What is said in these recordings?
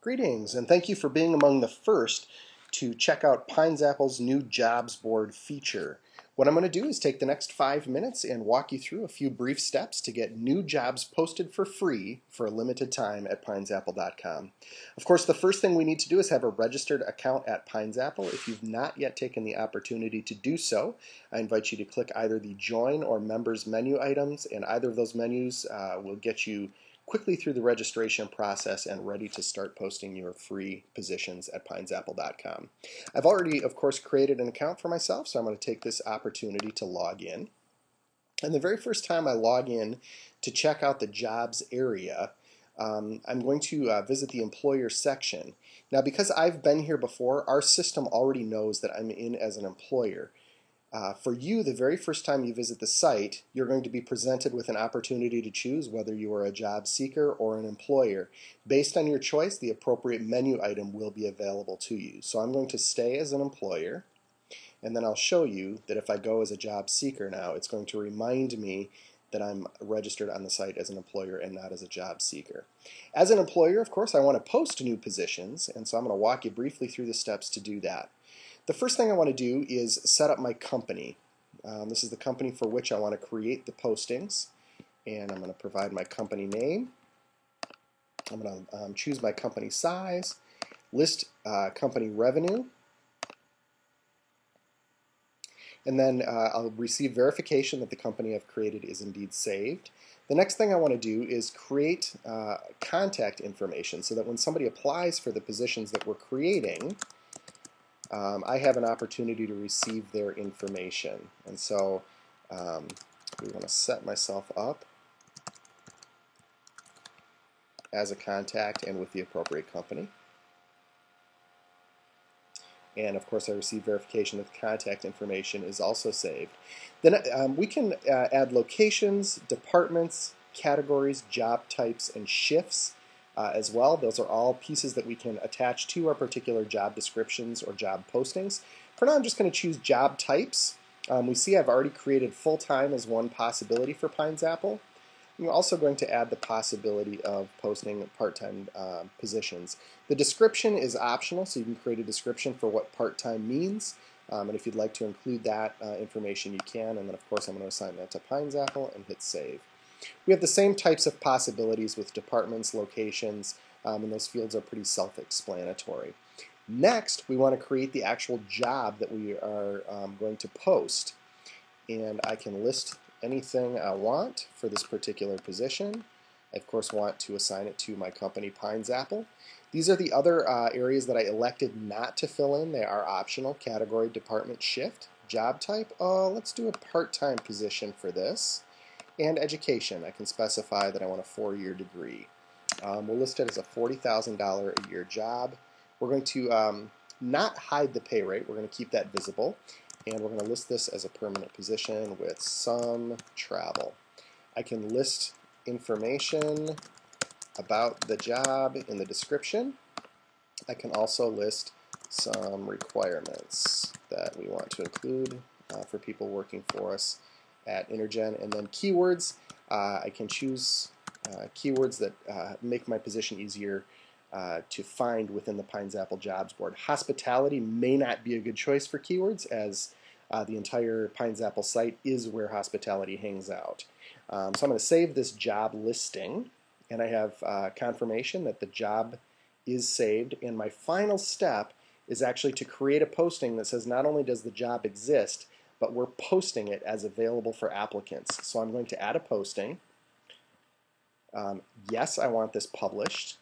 Greetings, and thank you for being among the first to check out PineZapple's new jobs board feature. What I'm going to do is take the next 5 minutes and walk you through a few brief steps to get new jobs posted for free for a limited time at PineZapple.com. Of course, the first thing we need to do is have a registered account at PineZapple. If you've not yet taken the opportunity to do so, I invite you to click either the Join or Members menu items, and either of those menus will get you quickly through the registration process and ready to start posting your free positions at PineZapple.com. I've already, of course, created an account for myself, so I'm going to take this opportunity to log in. And the very first time I log in to check out the jobs area, I'm going to visit the employer section. Now, because I've been here before, our system already knows that I'm in as an employer. For you, the very first time you visit the site, you're going to be presented with an opportunity to choose whether you are a job seeker or an employer. Based on your choice, the appropriate menu item will be available to you. So I'm going to stay as an employer, and then I'll show you that if I go as a job seeker now, it's going to remind me that I'm registered on the site as an employer and not as a job seeker. As an employer, of course, I want to post new positions, and so I'm going to walk you briefly through the steps to do that. The first thing I want to do is set up my company. This is the company for which I want to create the postings, and I'm going to provide my company name. I'm going to choose my company size, list company revenue, and then I'll receive verification that the company I've created is indeed saved. The next thing I want to do is create contact information so that when somebody applies for the positions that we're creating, I have an opportunity to receive their information. And so we want to set myself up as a contact and with the appropriate company. And of course I receive verification that the contact information is also saved. Then we can add locations, departments, categories, job types, and shifts as well. Those are all pieces that we can attach to our particular job descriptions or job postings. For now, I'm just going to choose job types. We see I've already created full-time as one possibility for PineZapple. I'm also going to add the possibility of posting part-time positions. The description is optional, so you can create a description for what part-time means. And if you'd like to include that information, you can. And then, of course, I'm going to assign that to PineZapple and hit Save. We have the same types of possibilities with departments, locations, and those fields are pretty self-explanatory. Next, we want to create the actual job that we are going to post. And I can list anything I want for this particular position. I, of course, want to assign it to my company, PineZapple. These are the other areas that I elected not to fill in. They are optional: category, department, shift, job type. Let's do a part-time position for this. And education. I can specify that I want a 4-year degree. We'll list it as a $40,000 a year job. We're going to not hide the pay rate. We're going to keep that visible. And we're going to list this as a permanent position with some travel. I can list information about the job in the description. I can also list some requirements that we want to include for people working for us at Intergen, and then keywords. I can choose keywords that make my position easier to find within the PineZapple jobs board. Hospitality may not be a good choice for keywords, as the entire PineZapple site is where hospitality hangs out. So I'm going to save this job listing, and I have confirmation that the job is saved. And my final step is actually to create a posting that says not only does the job exist, but we're posting it as available for applicants. So I'm going to add a posting. Yes, I want this published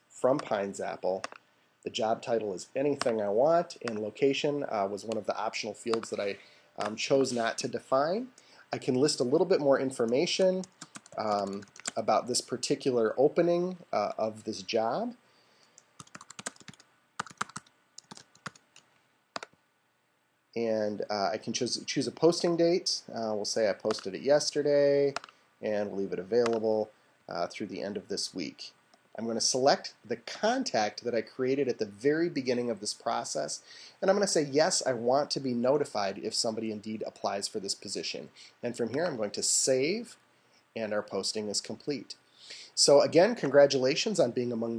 from PineZapple. The job title is anything I want, and location was one of the optional fields that I chose not to define. I can list a little bit more information about this particular opening of this job. And I can choose a posting date. We'll say I posted it yesterday, and we'll leave it available through the end of this week. I'm going to select the contact that I created at the very beginning of this process, and I'm going to say, yes, I want to be notified if somebody indeed applies for this position. And from here, I'm going to save, and our posting is complete. So again, congratulations on being among